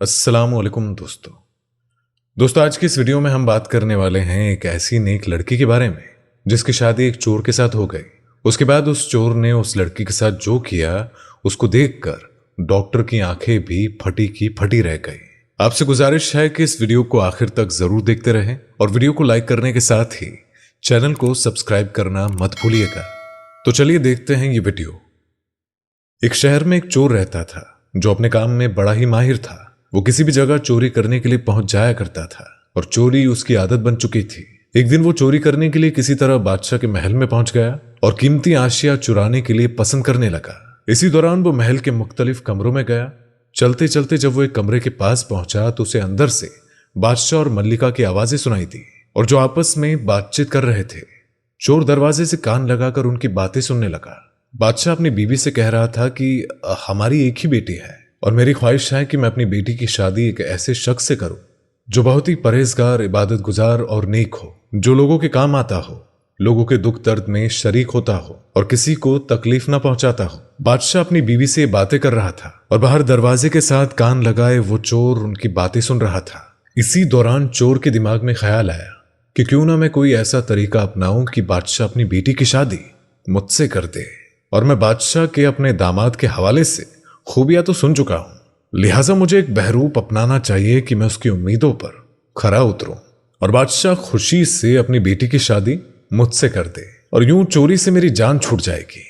अस्सलामुअलैकुम दोस्तों आज की इस वीडियो में हम बात करने वाले हैं एक ऐसी नेक लड़की के बारे में जिसकी शादी एक चोर के साथ हो गई। उसके बाद उस चोर ने उस लड़की के साथ जो किया उसको देखकर डॉक्टर की आंखें भी फटी की फटी रह गई। आपसे गुजारिश है कि इस वीडियो को आखिर तक जरूर देखते रहें और वीडियो को लाइक करने के साथ ही चैनल को सब्सक्राइब करना मत भूलिएगा। तो चलिए देखते हैं ये वीडियो। एक शहर में एक चोर रहता था जो अपने काम में बड़ा ही माहिर था। वो किसी भी जगह चोरी करने के लिए पहुंच जाया करता था और चोरी उसकी आदत बन चुकी थी। एक दिन वो चोरी करने के लिए किसी तरह बादशाह के महल में पहुंच गया और कीमती आशिया चुराने के लिए पसंद करने लगा। इसी दौरान वो महल के मुख्तलिफ कमरों में गया। चलते चलते जब वो एक कमरे के पास पहुंचा तो उसे अंदर से बादशाह और मल्लिका की आवाजें सुनाई दी और जो आपस में बातचीत कर रहे थे। चोर दरवाजे से कान लगाकर उनकी बातें सुनने लगा। बादशाह अपनी बीवी से कह रहा था कि हमारी एक ही बेटी है और मेरी ख्वाहिश है कि मैं अपनी बेटी की शादी एक ऐसे शख्स से करूं जो बहुत ही परहेजगार, इबादत गुजार और नेक हो, जो लोगों के काम आता हो, लोगों के दुख दर्द में शरीक होता हो और किसी को तकलीफ ना पहुंचाता हो। बादशाह अपनी बीवी से बातें कर रहा था और बाहर दरवाजे के साथ कान लगाए वो चोर उनकी बातें सुन रहा था। इसी दौरान चोर के दिमाग में ख्याल आया कि क्यों ना मैं कोई ऐसा तरीका अपनाऊं कि बादशाह अपनी बेटी की शादी मुझसे कर दे और मैं बादशाह के अपने दामाद के हवाले से खूबियां तो सुन चुका हूं, लिहाजा मुझे एक बहरूप अपनाना चाहिए कि मैं उसकी उम्मीदों पर खरा उतरूं और बादशाह खुशी से अपनी बेटी की शादी मुझसे कर दे और यूं चोरी से मेरी जान छूट जाएगी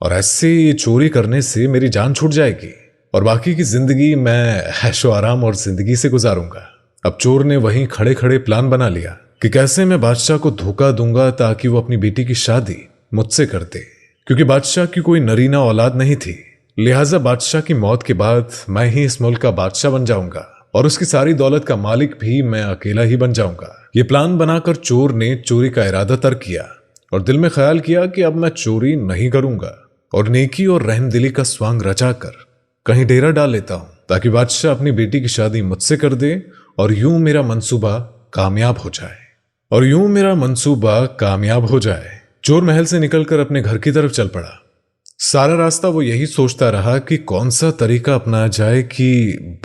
और ऐसे ये चोरी करने से मेरी जान छूट जाएगी और बाकी की जिंदगी मैं ऐशो आराम और जिंदगी से गुजारूंगा। अब चोर ने वहीं खड़े खड़े प्लान बना लिया कि कैसे मैं बादशाह को धोखा दूंगा ताकि वो अपनी बेटी की शादी मुझसे कर दे। क्योंकि बादशाह की कोई नरीना औलाद नहीं थी, लिहाजा बादशाह की मौत के बाद मैं ही इस मुल्क का बादशाह बन जाऊंगा और उसकी सारी दौलत का मालिक भी मैं अकेला ही बन जाऊंगा। ये प्लान बनाकर चोर ने चोरी का इरादा तर्क किया और दिल में ख्याल किया कि अब मैं चोरी नहीं करूंगा और नेकी और रहमदिली का स्वांग रचाकर कहीं डेरा डाल लेता हूं ताकि बादशाह अपनी बेटी की शादी मुझसे कर दे और यूं मेरा मंसूबा कामयाब हो जाए। चोर महल से निकलकर अपने घर की तरफ चल पड़ा। सारा रास्ता वो यही सोचता रहा कि कौन सा तरीका अपनाया जाए कि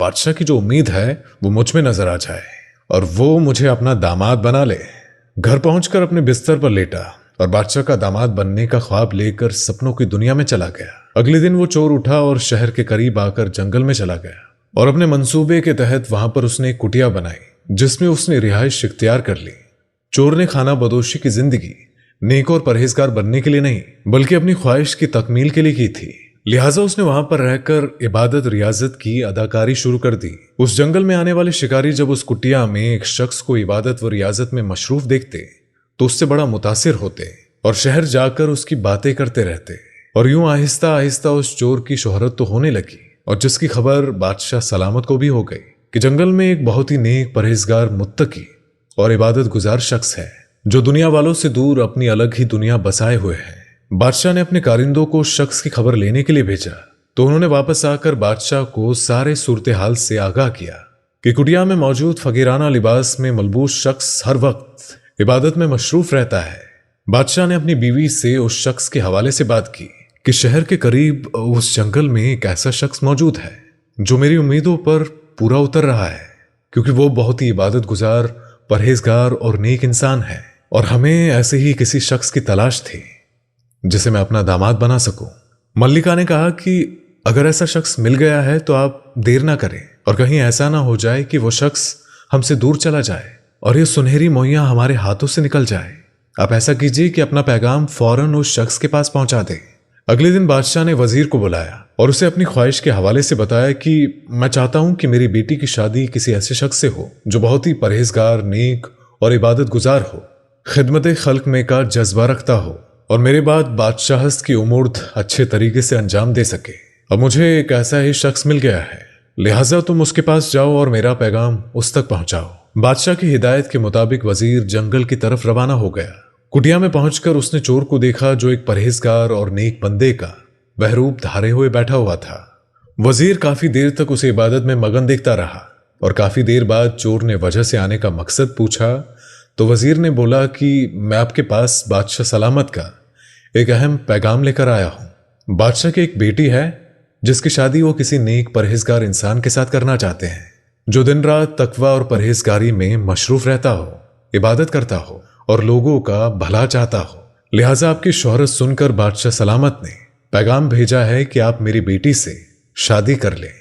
बादशाह की जो उम्मीद है वो मुझ में नजर आ जाए और वो मुझे अपना दामाद बना ले। घर पहुंचकर अपने बिस्तर पर लेटा और बादशाह का दामाद बनने का ख्वाब लेकर सपनों की दुनिया में चला गया। अगले दिन वो चोर उठा और शहर के करीब आकर जंगल में चला गया और अपने मंसूबे के तहत वहां पर उसने एक कुटिया बनाई जिसमें उसने रिहाइश इख्तियार कर ली। चोर ने खाना बदोशी की जिंदगी नेक और परहेजगार बनने के लिए नहीं बल्कि अपनी ख्वाहिश की तकमील के लिए की थी। लिहाजा उसने वहां पर रहकर इबादत रियाजत की अदाकारी शुरू कर दी। उस जंगल में आने वाले शिकारी जब उस कुटिया में एक शख्स को इबादत व रियाजत में मशरूफ देखते तो उससे बड़ा मुतासिर होते और शहर जाकर उसकी बातें करते रहते और यूं आहिस्ता आहिस्ता उस चोर की शोहरत तो होने लगी और जिसकी खबर बादशाह सलामत को भी हो गई कि जंगल में एक बहुत ही नेक, परहेजगार, मुत्तकी और इबादत गुजार शख्स है जो दुनिया वालों से दूर अपनी अलग ही दुनिया बसाए हुए है। बादशाह ने अपने कारिंदों को शख्स की खबर लेने के लिए भेजा तो उन्होंने वापस आकर बादशाह को सारे सूरत हाल से आगाह किया कि कुटिया में मौजूद फकीराना लिबास में मलबूस शख्स हर वक्त इबादत में मशरूफ रहता है। बादशाह ने अपनी बीवी से उस शख्स के हवाले से बात की कि शहर के करीब उस जंगल में एक ऐसा शख्स मौजूद है जो मेरी उम्मीदों पर पूरा उतर रहा है, क्योंकि वो बहुत ही इबादत गुजार, परहेजगार और नेक इंसान है और हमें ऐसे ही किसी शख्स की तलाश थी जिसे मैं अपना दामाद बना सकूं। मल्लिका ने कहा कि अगर ऐसा शख्स मिल गया है तो आप देर ना करें और कहीं ऐसा ना हो जाए कि वो शख्स हमसे दूर चला जाए और ये सुनहरी मोइयां हमारे हाथों से निकल जाए। आप ऐसा कीजिए कि अपना पैगाम फौरन उस शख्स के पास पहुंचा दें। अगले दिन बादशाह ने वजीर को बुलाया और उसे अपनी ख्वाहिश के हवाले से बताया कि मैं चाहता हूं कि मेरी बेटी की शादी किसी ऐसे शख्स से हो जो बहुत ही परहेजगार, नेक और इबादत गुजार हो, खिदमत खल्क में का जज्बा रखता हो और मेरे बाद बादशाहत की उम्र अच्छे तरीके से अंजाम दे सके। अब मुझे एक ऐसा ही शख्स मिल गया है, लिहाजा तुम उसके पास जाओ और मेरा पैगाम उस तक पहुंचाओ। बादशाह की हिदायत के मुताबिक वजीर जंगल की तरफ रवाना हो गया। कुटिया में पहुंचकर उसने चोर को देखा जो एक परहेजगार और नेक बंदे का बहरूप धारे हुए बैठा हुआ था। वजीर काफी देर तक उसे इबादत में मगन देखता रहा और काफी देर बाद चोर ने वजह से आने का मकसद पूछा तो वजीर ने बोला कि मैं आपके पास बादशाह सलामत का एक अहम पैगाम लेकर आया हूं। बादशाह की एक बेटी है जिसकी शादी वो किसी नेक, परहेजगार इंसान के साथ करना चाहते हैं। जो दिन रात तकवा और परहेजगारी में मशरूफ रहता हो, इबादत करता हो और लोगों का भला चाहता हो। लिहाजा आपकी शोहरत सुनकर बादशाह सलामत ने पैगाम भेजा है कि आप मेरी बेटी से शादी कर लें।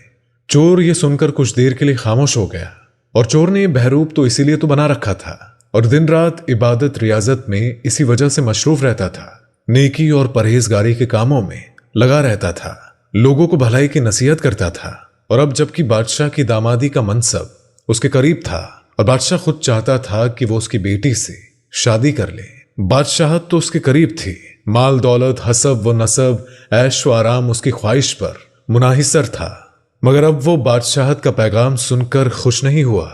चोर ये सुनकर कुछ देर के लिए खामोश हो गया, और चोर ने बहरूप तो इसीलिए तो बना रखा था और दिन रात इबादत रियाजत में इसी वजह से मशरूफ रहता था। नेकी और परहेजगारी के कामों में लगा रहता था, लोगों को भलाई की नसीहत करता था। और अब जबकि बादशाह की दामादी का मनसब उसके करीब था और बादशाह खुद चाहता था कि वो उसकी बेटी से शादी कर ले। बादशाहत तो उसके करीब थी, माल दौलत हसब व नसब ऐश व आराम उसकी ख्वाहिश पर मुनाहिसर था। मगर अब वो बादशाहत का पैगाम सुनकर खुश नहीं हुआ,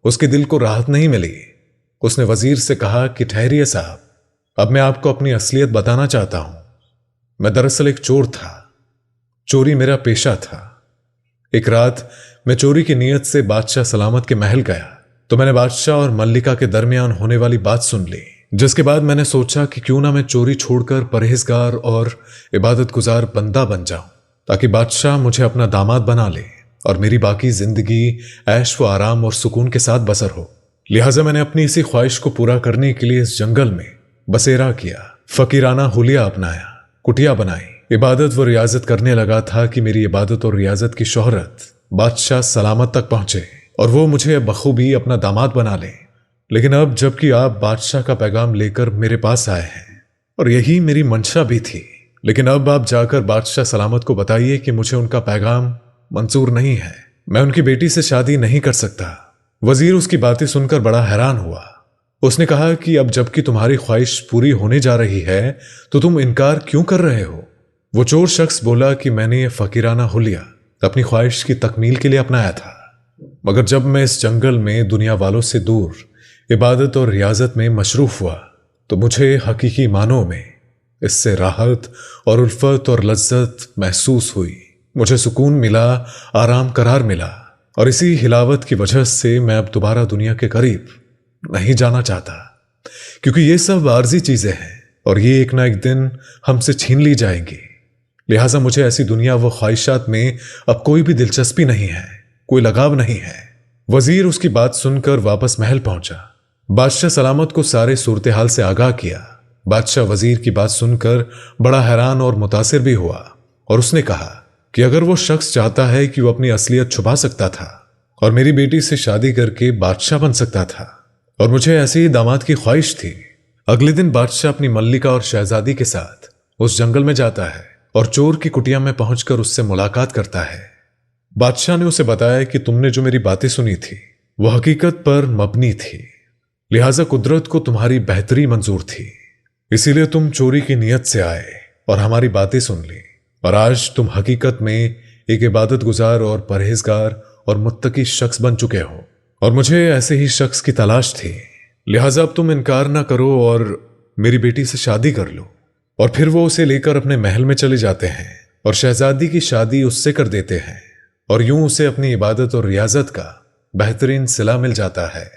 उसके दिल को राहत नहीं मिली। उसने वजीर से कहा कि ठहरिए साहब, अब मैं आपको अपनी असलियत बताना चाहता हूं। मैं दरअसल एक चोर था, चोरी मेरा पेशा था। एक रात मैं चोरी की नीयत से बादशाह सलामत के महल गया तो मैंने बादशाह और मल्लिका के दरमियान होने वाली बात सुन ली, जिसके बाद मैंने सोचा कि क्यों ना मैं चोरी छोड़कर परहेजगार और इबादत गुजार बंदा बन जाऊं, ताकि बादशाह मुझे अपना दामाद बना ले और मेरी बाकी जिंदगी ऐश व आराम और सुकून के साथ बसर हो। लिहाजा मैंने अपनी इसी ख्वाहिश को पूरा करने के लिए इस जंगल में बसेरा किया, फकीराना हुलिया अपनाया, कुटिया बनाई, इबादत व रियाजत करने लगा था कि मेरी इबादत और रियाजत की शोहरत बादशाह सलामत तक पहुंचे और वो मुझे बखूबी अपना दामाद बना ले। लेकिन अब जबकि आप बादशाह का पैगाम लेकर मेरे पास आए हैं और यही मेरी मंशा भी थी, लेकिन अब आप जाकर बादशाह सलामत को बताइए कि मुझे उनका पैगाम मंजूर नहीं है, मैं उनकी बेटी से शादी नहीं कर सकता। वजीर उसकी बातें सुनकर बड़ा हैरान हुआ। उसने कहा कि अब जबकि तुम्हारी ख्वाहिश पूरी होने जा रही है तो तुम इनकार क्यों कर रहे हो। वो चोर शख्स बोला कि मैंने ये फकीराना हुलिया अपनी ख्वाहिश की तकमील के लिए अपनाया था, मगर जब मैं इस जंगल में दुनिया वालों से दूर इबादत और रियाजत में मशरूफ हुआ तो मुझे हकीकी मानों में इससे राहत और उल्फत और लज्जत महसूस हुई। मुझे सुकून मिला, आराम करार मिला, और इसी हिलावत की वजह से मैं अब दोबारा दुनिया के करीब नहीं जाना चाहता, क्योंकि ये सब आर्जी चीजें हैं और ये एक ना एक दिन हमसे छीन ली जाएंगी। लिहाजा मुझे ऐसी दुनिया व ख्वाहिशात में अब कोई भी दिलचस्पी नहीं है, कोई लगाव नहीं है। वजीर उसकी बात सुनकर वापस महल पहुंचा। बादशाह सलामत को सारे सूरत हाल से आगाह किया। बादशाह वजीर की बात सुनकर बड़ा हैरान और मुतासिर भी हुआ और उसने कहा कि अगर वो शख्स चाहता है कि वो अपनी असलियत छुपा सकता था और मेरी बेटी से शादी करके बादशाह बन सकता था, और मुझे ऐसे ही दामाद की ख्वाहिश थी। अगले दिन बादशाह अपनी मल्लिका और शहजादी के साथ उस जंगल में जाता है और चोर की कुटिया में पहुंचकर उससे मुलाकात करता है। बादशाह ने उसे बताया कि तुमने जो मेरी बातें सुनी थी वो हकीकत पर मबनी थी, लिहाजा कुदरत को तुम्हारी बेहतरी मंजूर थी, इसीलिए तुम चोरी की नीयत से आए और हमारी बातें सुन ली, और आज तुम हकीकत में एक इबादत गुजार और परहेजगार और मुत्तकी शख्स बन चुके हो, और मुझे ऐसे ही शख्स की तलाश थी। लिहाजा अब तुम इनकार ना करो और मेरी बेटी से शादी कर लो। और फिर वो उसे लेकर अपने महल में चले जाते हैं और शहजादी की शादी उससे कर देते हैं, और यूं उसे अपनी इबादत और रियाजत का बेहतरीन सिला मिल जाता है।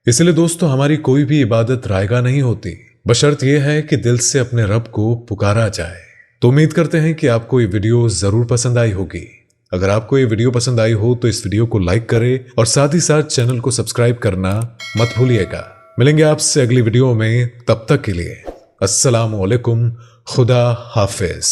इसलिए दोस्तों, हमारी कोई भी इबादत रायगा नहीं होती, बशर्त यह है कि दिल से अपने रब को पुकारा जाए। तो उम्मीद करते हैं कि आपको ये वीडियो जरूर पसंद आई होगी। अगर आपको ये वीडियो पसंद आई हो तो इस वीडियो को लाइक करें और साथ ही साथ चैनल को सब्सक्राइब करना मत भूलिएगा। मिलेंगे आपसे अगली वीडियो में, तब तक के लिए अस्सलामु अलैकुम, खुदा हाफिज।